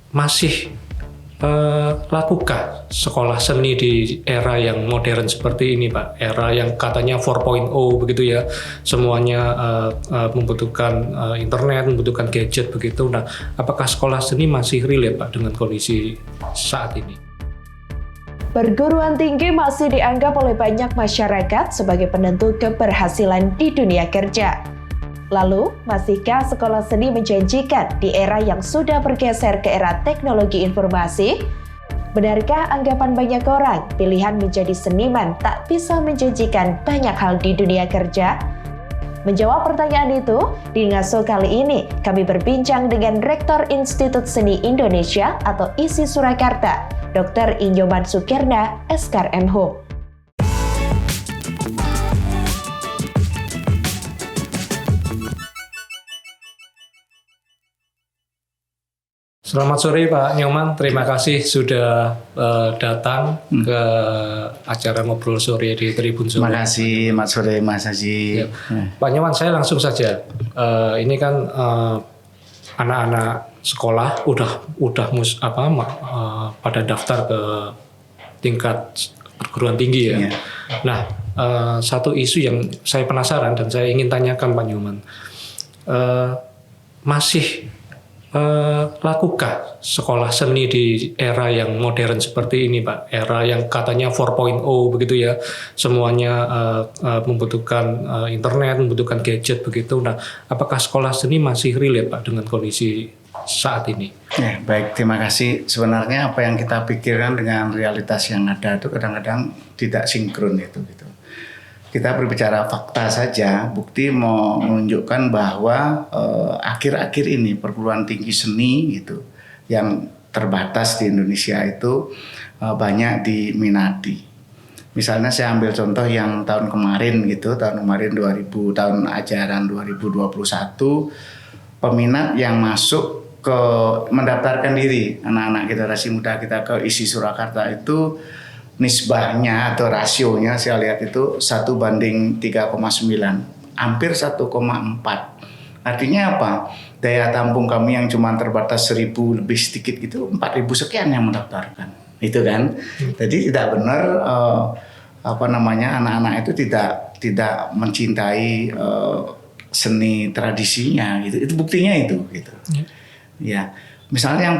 masih lakukah sekolah seni di era yang modern seperti ini, Pak? Era yang katanya 4.0 begitu ya, semuanya membutuhkan internet, membutuhkan gadget begitu. Nah, apakah sekolah seni masih relate, Pak, dengan kondisi saat ini? Perguruan tinggi masih dianggap oleh banyak masyarakat sebagai penentu keberhasilan di dunia kerja. Lalu, masihkah sekolah seni menjanjikan di era yang sudah bergeser ke era teknologi informasi? Benarkah anggapan banyak orang pilihan menjadi seniman tak bisa menjanjikan banyak hal di dunia kerja? Menjawab pertanyaan itu, di Ngaso kali ini kami berbincang dengan Rektor Institut Seni Indonesia atau ISI Surakarta, Dr. Inyoman Sukirna, Eskar MH. Selamat sore Pak Nyoman, terima kasih sudah datang ke acara ngobrol sore di Tribun Sore. Terima kasih Mas Sore, Mas Haji. Ya. Pak Nyoman, saya langsung saja. Ini kan anak-anak sekolah pada daftar ke tingkat perguruan tinggi ya. Nah, satu isu yang saya penasaran dan saya ingin tanyakan Pak Nyoman, masih lakukah sekolah seni di era yang modern seperti ini, Pak? Era yang katanya 4.0 begitu ya, semuanya membutuhkan internet, membutuhkan gadget begitu. Nah, apakah sekolah seni masih relate, Pak, dengan kondisi saat ini? Ya, baik, terima kasih. Sebenarnya apa yang kita pikirkan dengan realitas yang ada itu kadang-kadang tidak sinkron itu gitu. Kita berbicara fakta saja, bukti mau menunjukkan bahwa akhir-akhir ini perguruan tinggi seni gitu yang terbatas di Indonesia itu banyak diminati. Misalnya saya ambil contoh yang tahun kemarin gitu, tahun ajaran 2021, peminat yang masuk ke mendaftarkan diri anak-anak generasi muda kita ke ISI Surakarta itu nisbahnya atau rasionya saya lihat itu 1:3,9, hampir 1,4. Artinya apa? Daya tampung kami yang cuma terbatas 1.000 lebih sedikit itu 4.000 sekian yang mendaftarkan, itu kan? Jadi tidak benar anak-anak itu tidak mencintai seni tradisinya gitu. Itu buktinya itu gitu. Ya. Misalnya yang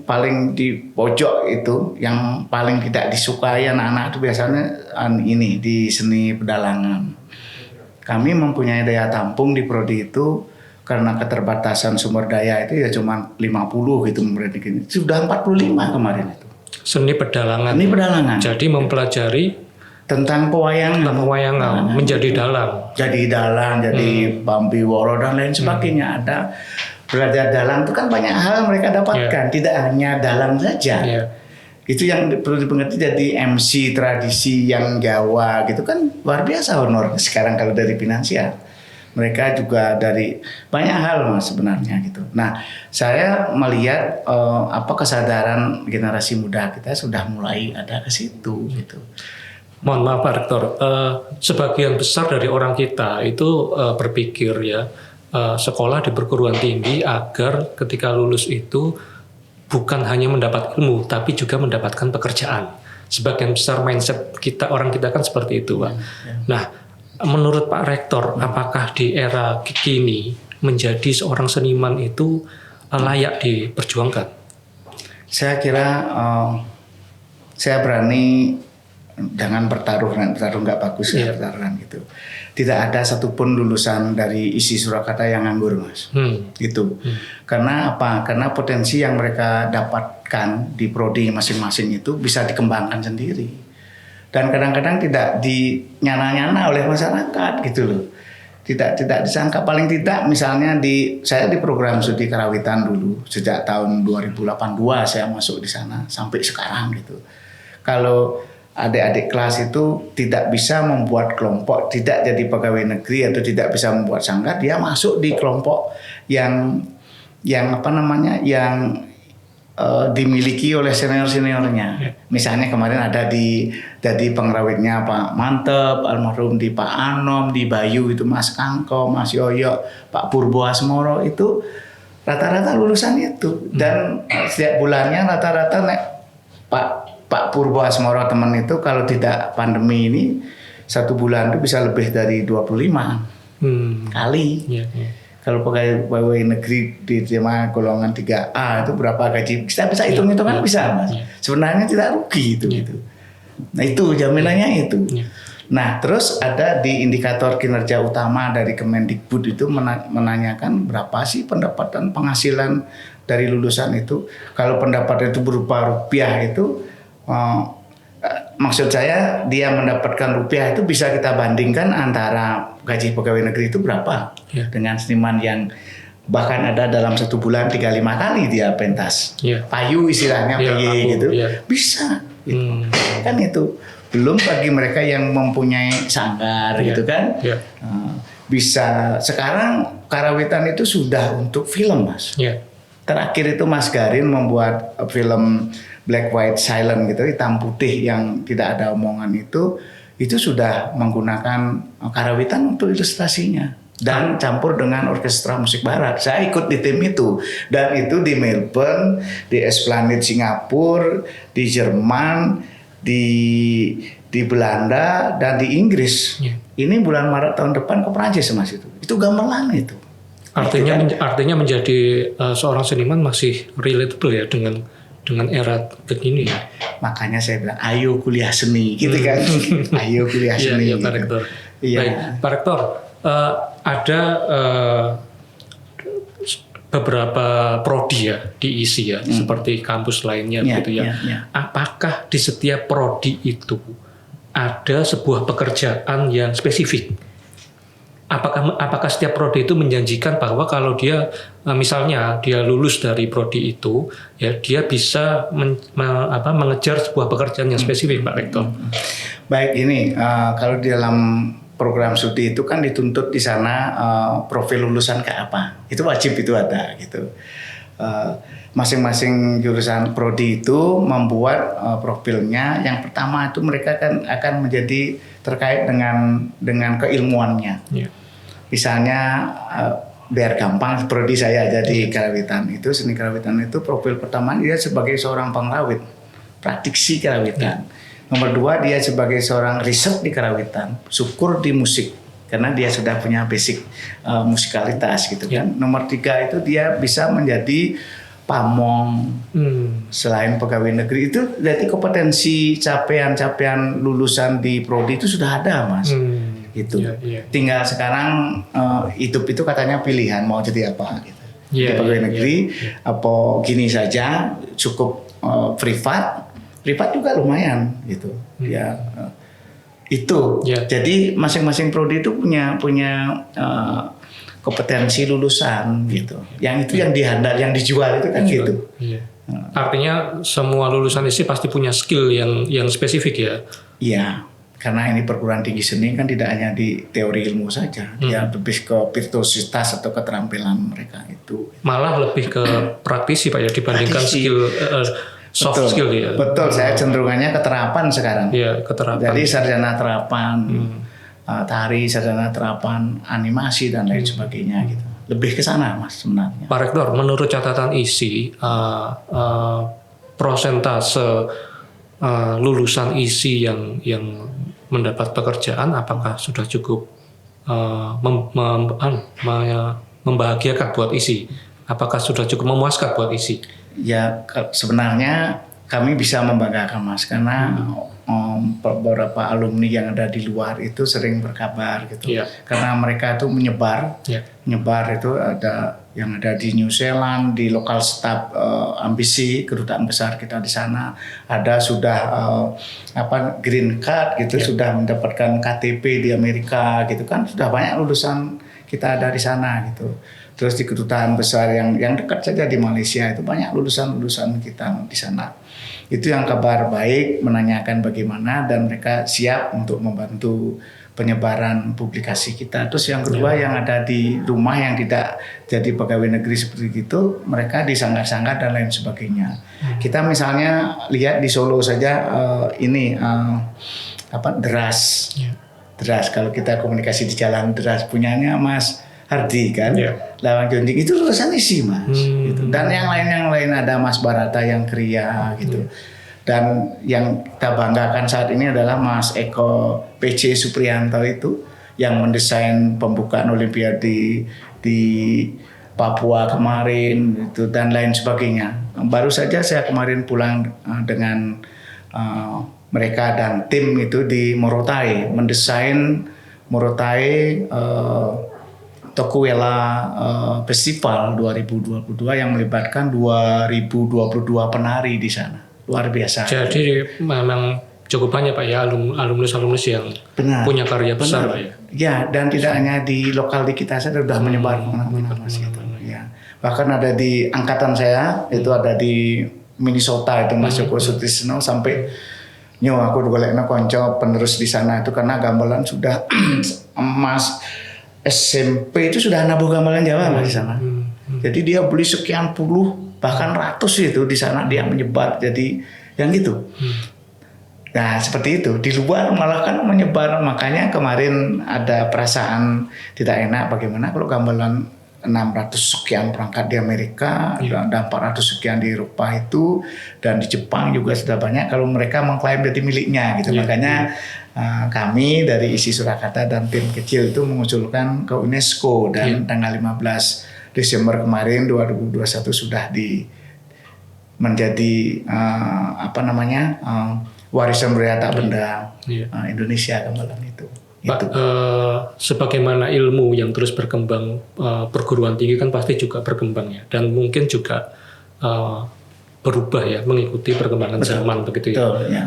paling di pojok itu, yang paling tidak disukai anak-anak itu biasanya ini di seni pedalangan. Kami mempunyai daya tampung di prodi itu karena keterbatasan sumber daya itu ya cuma 50 gitu memprediksikan. Sudah 45 kemarin itu. Seni pedalangan. Seni pedalangan. Jadi mempelajari tentang pewayangan, menjadi dalang. Jadi dalang, jadi bambiworo dan lain sebagainya. Ada belajar dalang itu kan banyak hal mereka dapatkan, tidak hanya dalang saja. Itu yang perlu dimengerti. Jadi MC tradisi yang Jawa gitu kan luar biasa honor sekarang kalau dari finansial. Mereka juga dari banyak hal Mas sebenarnya gitu. Nah, saya melihat kesadaran generasi muda kita sudah mulai ada ke situ gitu. Mohon maaf Pak Rektor, sebagian besar dari orang kita itu berpikir ya, sekolah di perguruan tinggi agar ketika lulus itu bukan hanya mendapat ilmu tapi juga mendapatkan pekerjaan. Sebagian besar mindset orang kita kan seperti itu, Pak. Nah, menurut Pak Rektor, apakah di era kini menjadi seorang seniman itu layak diperjuangkan? Saya kira saya berani jangan bertaruh nggak bagus ya pertaruhan gitu. Tidak ada satupun lulusan dari ISI Surakarta yang nganggur Mas, gitu. Karena apa? Karena potensi yang mereka dapatkan di prodi masing-masing itu bisa dikembangkan sendiri. Dan kadang-kadang tidak dinyana-nyana oleh masyarakat gitu loh. Tidak disangka, paling tidak misalnya saya di program studi karawitan dulu sejak tahun 2082 saya masuk di sana sampai sekarang gitu. Kalau adik-adik kelas itu tidak bisa membuat kelompok, tidak jadi pegawai negeri atau tidak bisa membuat sanggar, dia masuk di kelompok yang dimiliki oleh senior-seniornya. Misalnya kemarin ada jadi pengrawitnya Pak Mantep, almarhum di Pak Anom, di Bayu itu Mas Kangko, Mas Yoyo, Pak Purbo Asmoro itu rata-rata lulusan itu. Dan setiap bulannya rata-rata Pak Purbo Asmoro teman itu kalau tidak pandemi ini 1 bulan itu bisa lebih dari 25 kali. Kalau pegawai negeri di golongan 3A itu berapa gaji? Kita bisa hitung-hitungan bisa, Mas. Sebenarnya tidak rugi itu gitu. Nah, itu jaminannya itu. Nah, terus ada di indikator kinerja utama dari Kemendikbud itu menanyakan berapa sih pendapatan penghasilan dari lulusan itu. Kalau pendapatan itu berupa rupiah itu maksud saya dia mendapatkan rupiah itu bisa kita bandingkan antara gaji pegawai negeri itu berapa dengan seniman yang bahkan ada dalam 1 bulan 35 kali dia pentas, payu istilahnya gitu, bisa, gitu. Kan itu belum bagi mereka yang mempunyai sanggar gitu kan, bisa. Sekarang karawitan itu sudah untuk film, Mas. Terakhir itu Mas Garin membuat film Black White Silent gitu, hitam putih yang tidak ada omongan itu sudah menggunakan karawitan untuk ilustrasinya dan campur dengan orkestra musik barat. Saya ikut di tim itu dan itu di Melbourne, di Esplanade Singapura, di Jerman, di Belanda dan di Inggris. Ini bulan Maret tahun depan ke Prancis, Mas itu. Itu gamelan itu. Artinya menjadi seorang seniman masih relatable ya dengan era begini ya. Makanya saya bilang ayo kuliah seni gitu kan. Ayo kuliah seni. Pak Rektor. Baik, Pak Rektor, ada beberapa prodi ya diisi ya, seperti kampus lainnya gitu ya. Apakah di setiap prodi itu ada sebuah pekerjaan yang spesifik? Apakah setiap prodi itu menjanjikan bahwa kalau dia misalnya dia lulus dari prodi itu, ya dia bisa mengejar sebuah pekerjaan yang spesifik, Pak Rektor? Baik, ini kalau di dalam program studi itu kan dituntut di sana profil lulusan kayak apa, itu wajib itu ada gitu. Masing-masing jurusan prodi itu membuat profilnya. Yang pertama itu mereka akan menjadi terkait dengan keilmuannya. Misalnya biar gampang, prodi saya jadi karawitan itu, seni karawitan itu profil pertama dia sebagai seorang pengrawit, praktisi karawitan. Nomor 2 dia sebagai seorang riset di karawitan, syukur di musik karena dia sudah punya basic musikalitas gitu kan. Nomor 3 itu dia bisa menjadi pamong. Selain pegawai negeri itu berarti kompetensi capaian lulusan di prodi itu sudah ada, Mas. Gitu. Tinggal sekarang hidup itu katanya pilihan mau jadi apa gitu. Di pegawai negeri apa gini saja cukup privat juga lumayan gitu. Itu. Jadi masing-masing prodi itu punya kompetensi lulusan gitu. Yang itu yang yang dijual itu kan gitu. Artinya semua lulusan isi pasti punya skill yang spesifik ya. Iya. Karena ini perguruan tinggi seni kan tidak hanya di teori ilmu saja, dia lebih ke virtuositas atau keterampilan mereka itu. Malah lebih ke praktisi Pak ya dibandingkan skill soft skill ya. Betul, saya cenderungannya keterapan sekarang. Iya, keterapan. Jadi sarjana terapan, tari, sarjana terapan, animasi dan lain sebagainya gitu. Lebih ke sana, Mas sebenarnya. Pak Rektor, menurut catatan isi persentase lulusan isi yang mendapat pekerjaan apakah sudah cukup membahagiakan buat isi? Apakah sudah cukup memuaskan buat isi? Ya sebenarnya kami bisa membanggakan, Mas, karena beberapa alumni yang ada di luar itu sering berkabar gitu. Karena mereka itu menyebar itu ada yang ada di New Zealand, di lokal staf ambisi kedutaan besar kita di sana, ada sudah green card gitu, sudah mendapatkan KTP di Amerika gitu kan, sudah banyak lulusan kita ada di sana gitu. Terus di kedutaan besar yang dekat saja di Malaysia itu banyak lulusan kita di sana. Itu yang kabar baik, menanyakan bagaimana dan mereka siap untuk membantu penyebaran publikasi kita. Terus yang kedua yang ada di rumah yang tidak jadi pegawai negeri seperti itu, mereka disanggar-sanggar dan lain sebagainya. Kita misalnya lihat di Solo saja deras. Deras kalau kita komunikasi di jalan, deras punyanya Mas Hardi kan, Iya. Lawang Junjing itu lulusan ISI Mas, gitu. Dan yang lain ada Mas Barata yang Kria gitu. Dan yang kita banggakan saat ini adalah Mas Eko PC Supriyanto itu yang mendesain pembukaan Olimpiade di Papua kemarin itu dan lain sebagainya. Baru saja saya kemarin pulang dengan mereka dan tim itu di Morotai mendesain Morotai Tokuela Festival 2022 yang melibatkan 2022 penari di sana. Luar biasa. Jadi memang cukup banyak Pak ya alumnus yang Benar. punya karya besar Pak ya. Ya, dan tidak hanya di lokal di kita saja sudah menyebar kemana-mana Mas gitu. Ya. Bahkan ada di angkatan saya itu ada di Minnesota itu Mas Joko Sutisno sampai aku golekna konco penerus di sana itu karena gamelan sudah emas SMP itu sudah nabuh gamelan Jawa Mas di sana. Jadi dia beli sekian puluh bahkan ratus itu di sana dia menyebar jadi yang gitu. Nah seperti itu di luar malah kan menyebar, makanya kemarin ada perasaan tidak enak bagaimana kalau gamelan 600 sekian berangkat di Amerika dan 400 sekian di Eropa itu dan di Jepang juga sudah banyak kalau mereka mengklaim jadi miliknya gitu. Makanya kami dari ISI Surakarta dan tim kecil itu mengusulkan ke UNESCO dan tanggal 15 Desember kemarin 2021 sudah menjadi warisan budaya tak benda Indonesia gamelan itu. Pak, sebagaimana ilmu yang terus berkembang, perguruan tinggi kan pasti juga berkembang ya, dan mungkin juga berubah ya, mengikuti perkembangan zaman begitu ya. Betul, ya.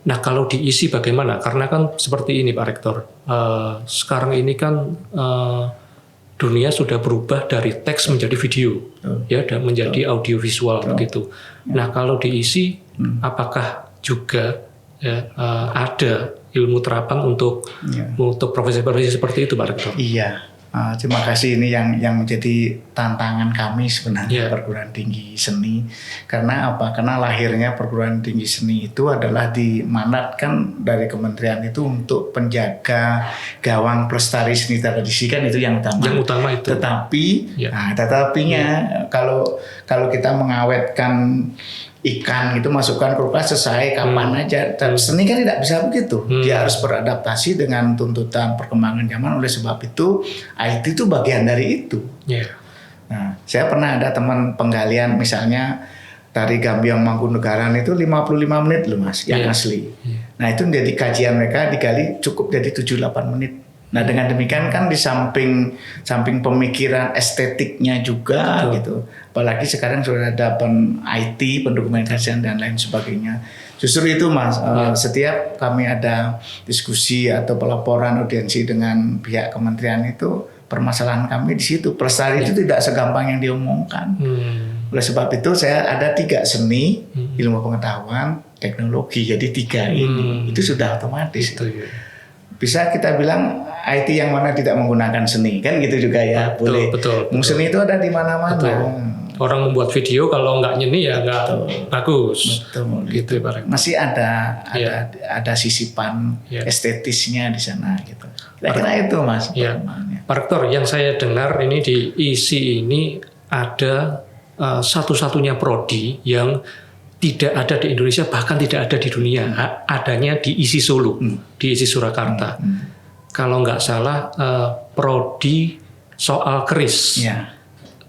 Nah kalau diisi bagaimana? Karena kan seperti ini Pak Rektor, sekarang ini kan dunia sudah berubah dari teks menjadi video, ya, dan menjadi audiovisual begitu. Nah kalau diisi, apakah juga ya, ada ilmu terapan untuk profesi-profesi seperti itu Pak Rektor? Iya, terima kasih, ini yang menjadi tantangan kami sebenarnya perguruan tinggi seni. Karena apa? Karena lahirnya perguruan tinggi seni itu adalah dimandatkan dari kementerian itu untuk penjaga gawang pelestari seni tradisi, kan itu yang utama. Yang utama itu. Tetapi, tetapinya kalau kita mengawetkan ikan itu masukkan kulkas selesai kapan aja. Dan seni kan tidak bisa begitu. Dia harus beradaptasi dengan tuntutan perkembangan zaman. Oleh sebab itu IT itu bagian dari itu. Nah, saya pernah ada teman penggalian misalnya dari Gambiong Mangkunegaran itu 55 menit loh Mas yang asli. Nah, itu menjadi kajian mereka digali cukup jadi 7-8 menit. Nah, dengan demikian kan di samping pemikiran estetiknya juga gitu. Apalagi sekarang sudah ada IT, pendokumentasian dan lain sebagainya. Justru itu Mas, setiap kami ada diskusi atau pelaporan audiensi dengan pihak kementerian itu, permasalahan kami di situ. Pelestari itu tidak segampang yang diomongkan. Oleh sebab itu saya ada 3 seni, ilmu pengetahuan, teknologi. Jadi 3 ini itu sudah otomatis. Bisa kita bilang IT yang mana tidak menggunakan seni, kan gitu juga ya. Boleh. Betul. Seni itu ada di mana-mana. Orang membuat video kalau nggak nyeni ya nggak bagus. Betul. Gitu Pak Rektor. Masih ada sisipan estetisnya di sana gitu. Kira-kira itu Mas. Pak Rektor, yang saya dengar ini di ISI ini ada satu-satunya prodi yang tidak ada di Indonesia, bahkan tidak ada di dunia. Adanya di ISI Solo, di ISI Surakarta. Kalau nggak salah prodi soal keris.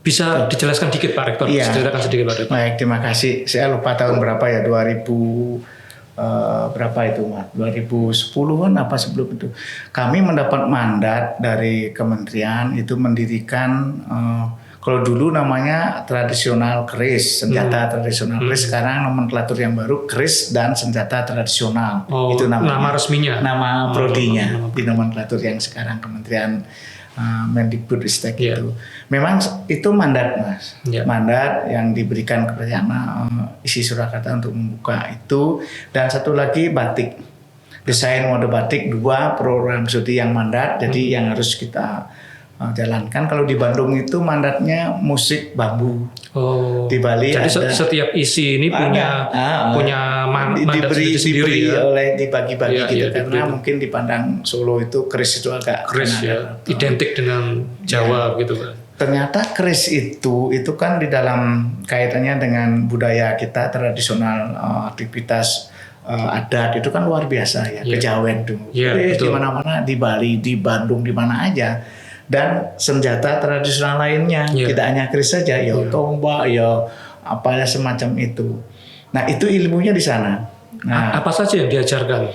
Bisa dijelaskan dikit Pak Rektor? Dijelaskan sedikit Pak Rektor. Baik, terima kasih. Saya lupa tahun berapa ya, 2000 berapa itu Mas? 2010-an apa sebelum itu. Kami mendapat mandat dari kementerian itu mendirikan kalau dulu namanya tradisional keris, senjata tradisional keris. Sekarang nomenklatur yang baru keris dan senjata tradisional. Itu namanya. Nama resminya. Nama prodinya di nomenklatur yang sekarang Kementerian Mendikbudristek itu. Memang itu mandat Mas. Mandat yang diberikan kepada ISI Surakarta untuk membuka itu. Dan satu lagi batik. Desain mode batik 2 program studi yang mandat. Jadi yang harus kita jalankan. Kalau di Bandung itu mandatnya musik bambu. Oh. Di Bali jadi ada, setiap isi ini punya mandat diberi ya. oleh dibagi-bagi Ya, gitu ya, karena mungkin dipandang Solo itu keris itu agak keris ya, identik dengan Jawa gitu kan. Ternyata keris itu kan di dalam kaitannya dengan budaya kita tradisional, aktivitas adat itu kan luar biasa ya, kejawen tuh. Keris di mana-mana, di Bali, di Bandung, di mana aja. Dan senjata tradisional lainnya, tidak hanya keris saja, ya tombak, ya apa semacam itu. Nah, itu ilmunya di sana. Nah, apa saja yang diajarkan?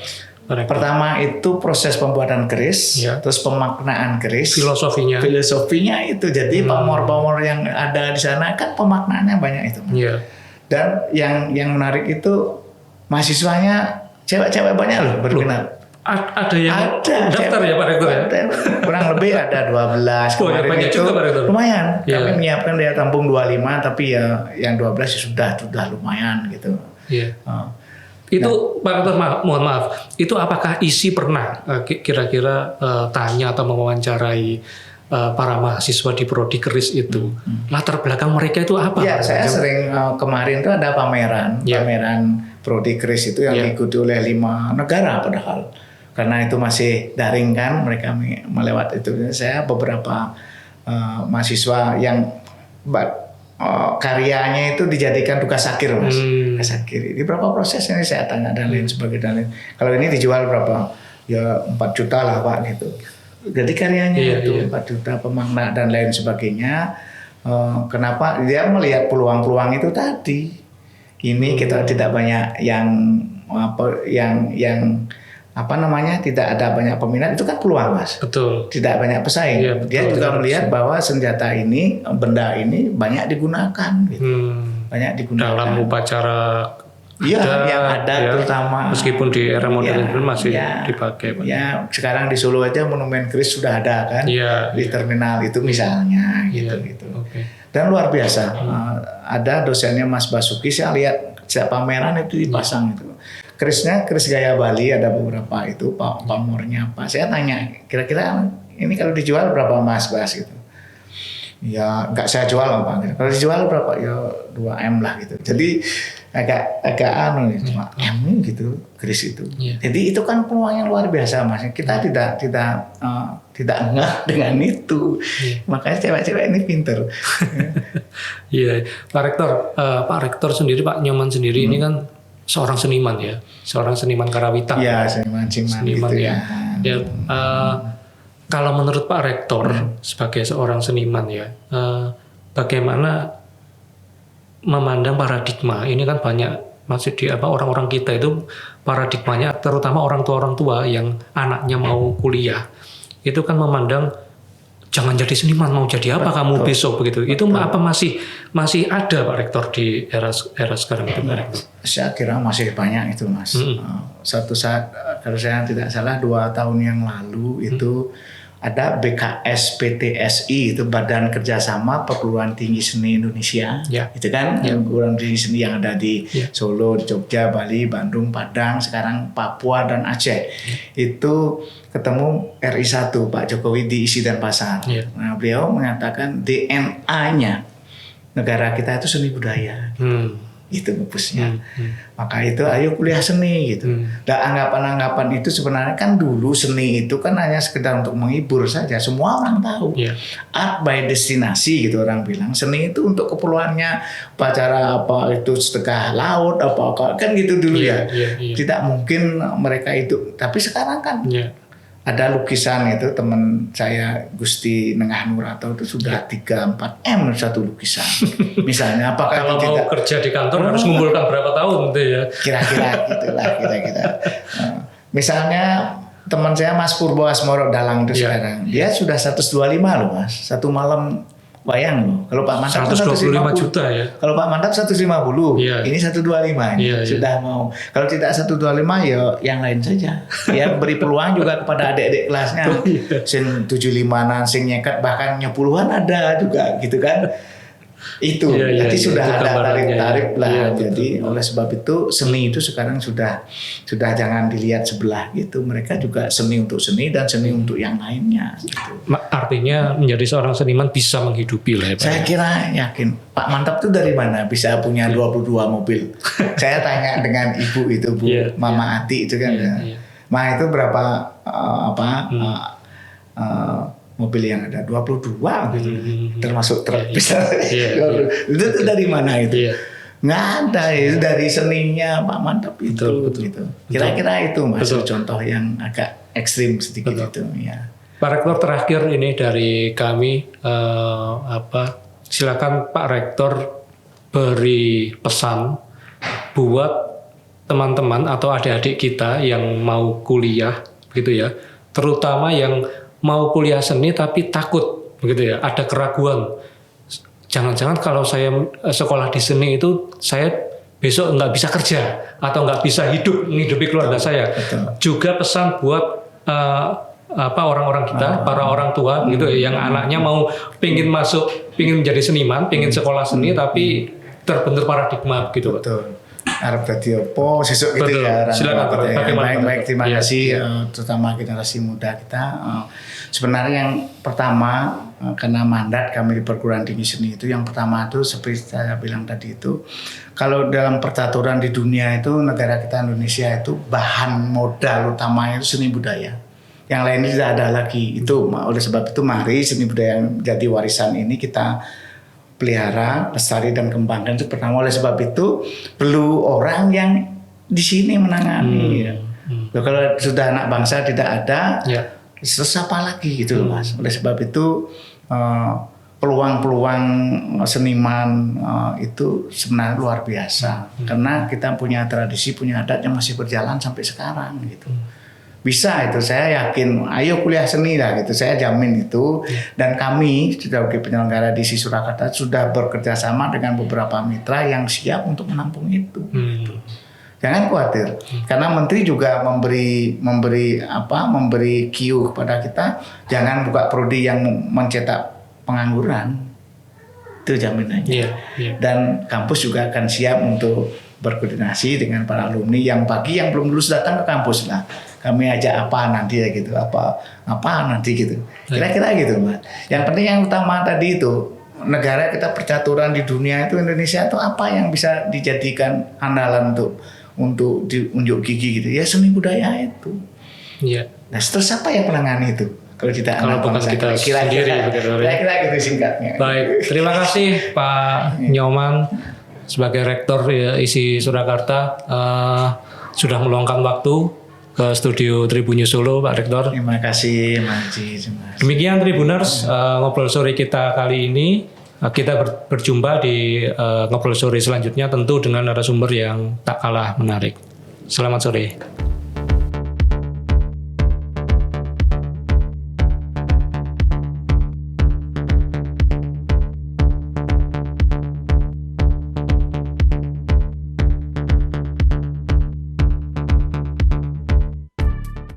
Pertama itu proses pembuatan keris, terus pemaknaan keris, filosofinya itu. Jadi pamor-pamor yang ada di sana kan pemaknaannya banyak itu. Dan yang menarik itu mahasiswanya cewek-cewek banyak loh berminat. Ada yang daftar ya Pak Rektor ya? Kurang lebih ada 12 kemarin itu juga, lumayan. Kami menyiapkan daya tampung 25 tapi ya yang 12 sudah lumayan gitu. Itu Pak Rektor mohon maaf, itu apakah ISI pernah kira-kira tanya atau mewawancarai para mahasiswa di prodi keris itu? Latar belakang mereka itu apa? Ya, saya sering kemarin itu ada pameran prodi keris itu yang diikuti oleh 5 negara padahal. Karena itu masih daring kan, mereka melewat itu. Saya beberapa mahasiswa yang karyanya itu dijadikan tugas akhir mas. Tugas akhir. Ini berapa proses ini saya tanya dan lain sebagainya. Kalau ini dijual berapa? Ya 4 juta lah Pak gitu. Jadi karyanya itu 4 juta pemakna dan lain sebagainya. Kenapa? Dia melihat peluang-peluang itu tadi. Ini kita tidak banyak yang tidak ada banyak peminat, itu kan peluang mas. Betul. Tidak banyak pesaing. Dia juga melihat bahwa senjata ini, benda ini banyak digunakan. Gitu. Banyak digunakan. Dalam upacara yang ada terutama. Meskipun di era modern itu masih dipakai. Ya, sekarang di Solo aja monumen keris sudah ada kan. Di terminal itu misalnya. Gitu. Dan luar biasa. Ada dosennya Mas Basuki, saya lihat setiap pameran itu dipasang itu. Kerisnya keris gaya Bali ada beberapa itu pamornya apa. Saya tanya kira-kira ini kalau dijual berapa mas Bas gitu. Ya nggak saya jual Pak. Kalau dijual berapa ya 2M lah gitu. Jadi agak cuma M gitu keris itu. Jadi itu kan peluang yang luar biasa mas. Kita tidak ngeh dengan itu. Makanya cewek-cewek ini pinter. Iya, Pak Rektor sendiri, Pak Nyoman sendiri ini kan seorang seniman ya, seorang seniman karawitan. Iya, seniman gitu ya. Kalau menurut Pak Rektor sebagai seorang seniman ya, bagaimana memandang paradigma ini kan banyak masih di orang-orang kita itu paradigmanya, terutama orang tua yang anaknya mau kuliah itu kan memandang jangan jadi seniman, mau jadi apa kamu besok begitu. Itu apa masih ada Pak Rektor di era sekarang itu Pak Rektor? Saya kira masih banyak itu mas. Satu saat kalau saya tidak salah 2 tahun yang lalu itu ada BKS PTSI itu Badan Kerjasama Perguruan Tinggi Seni Indonesia. Itu kan perguruan tinggi seni yang ada di Solo, di Jogja, Bali, Bandung, Padang, sekarang Papua dan Aceh. Itu ketemu RI1 Pak Jokowi di Isi Denpasar. Nah, beliau mengatakan DNA-nya negara kita itu seni budaya. Itu ngepusnya. Maka itu ayo kuliah seni gitu. Dan anggapan-anggapan itu sebenarnya kan dulu seni itu kan hanya sekedar untuk menghibur saja. Semua orang tahu. Art by destinasi gitu orang bilang. Seni itu untuk keperluannya upacara apa itu sedekah laut apa kan gitu dulu ya. Tidak mungkin mereka itu. Tapi sekarang kan ada lukisan itu teman saya Gusti Nengah Nurato itu sudah 3-4 M satu lukisan. Misalnya apakah kalau mau kerja di kantor harus mengumpulkan berapa tahun gitu ya. Kira-kira gitulah kira-kira. Misalnya teman saya Mas Purbo Asmoro Dalang itu sekarang dia sudah 125 loh Mas. Satu malam bayang loh. Kalau Pak Mantap 125 juta ya. Kalau Pak Mantap 150. Ini 125 sudah mau. Kalau tidak 125 ya yang lain saja. Ya beri peluang juga kepada adik-adik kelasnya. Sin 75-an sing nyekat bahkan 10-an ada juga gitu kan. itu. Iya, Jadi iya, sudah itu ada gambarannya, tarif-tarif ya. lah. Iya, Jadi betul. oleh sebab itu seni itu sekarang sudah jangan dilihat sebelah gitu. Mereka juga seni untuk seni dan seni untuk yang lainnya. Gitu. Artinya menjadi seorang seniman bisa menghidupi lah ya Pak. Saya kira yakin Pak Mantap tuh dari mana bisa punya 22 mobil. Saya tanya dengan ibu itu Bu Iya, Mama Ati itu kan. Iya. Ma itu berapa mobil yang ada 22 gitu. Termasuk truk bisa. Iya. Itu dari mana itu? Iya. Nggak ada, itu dari seninya Pak Mantap itu. Betul. Gitu. Kira-kira itu Mas Betul. contoh yang agak ekstrim sedikit Betul. itu ya. Pak Rektor, terakhir ini dari kami, silakan Pak Rektor beri pesan buat teman-teman atau adik-adik kita yang mau kuliah, gitu ya, terutama yang mau kuliah seni tapi takut, begitu ya, ada keraguan. Jangan-jangan kalau saya sekolah di seni itu saya besok nggak bisa kerja atau nggak bisa menghidupi keluarga saya. Betul. Juga pesan buat orang-orang kita, para orang tua gitu ya, yang anaknya mau pingin menjadi seniman, pingin sekolah seni tapi terbentur paradigma gitu. Betul. Arab tadi opo sesuk gitu Betul. ya. Silakan, Pak. Bagaimana, Baik, terima Iya, kasih iya. terutama generasi muda kita. Sebenarnya yang pertama karena mandat kami di perguruan tinggi seni itu yang pertama itu seperti saya bilang tadi itu kalau dalam percaturan di dunia itu negara kita Indonesia itu bahan modal utamanya itu seni budaya. Yang lain tidak ada lagi. Itu oleh sebab itu mari seni budaya yang jadi warisan ini kita pelihara, lestari dan kembangkan. Itu pertama. Oleh sebab itu perlu orang yang di sini menangani. Ya. Kalau sudah anak bangsa tidak ada, terus apa lagi gitu loh Mas. Oleh sebab itu peluang-peluang seniman itu sebenarnya luar biasa. Karena kita punya tradisi, punya adat yang masih berjalan sampai sekarang gitu. Bisa itu, saya yakin. Ayo kuliah seni lah gitu, saya jamin itu. Dan kami sebagai penyelenggara di Surakarta sudah bekerja sama dengan beberapa mitra yang siap untuk menampung itu. Gitu. Jangan khawatir, karena Menteri juga memberi kiu kepada kita. Jangan buka prodi yang mencetak pengangguran, itu jaminannya. Dan kampus juga akan siap untuk berkoordinasi dengan para alumni yang pagi yang belum lulus datang ke kampus lah. Kami ajak apa nanti ya gitu, apa nanti gitu. Kira-kira gitu Mas. Yang penting yang utama tadi itu negara kita percaturan di dunia itu Indonesia itu apa yang bisa dijadikan andalan untuk diunjuk gigi gitu. Ya seni budaya itu. Iya. Nah terus siapa yang menangani itu? Kalau bukan kita sendiri, kira-kira gitu singkatnya. Baik, terima kasih Pak Nyoman sebagai rektor ya, ISI Surakarta sudah meluangkan waktu ke studio Tribun News Solo, Pak Rektor. Terima kasih, Mas. Demikian Tribuners, ngobrol sore kita kali ini. Kita berjumpa di ngobrol sore selanjutnya tentu dengan narasumber yang tak kalah menarik. Selamat sore.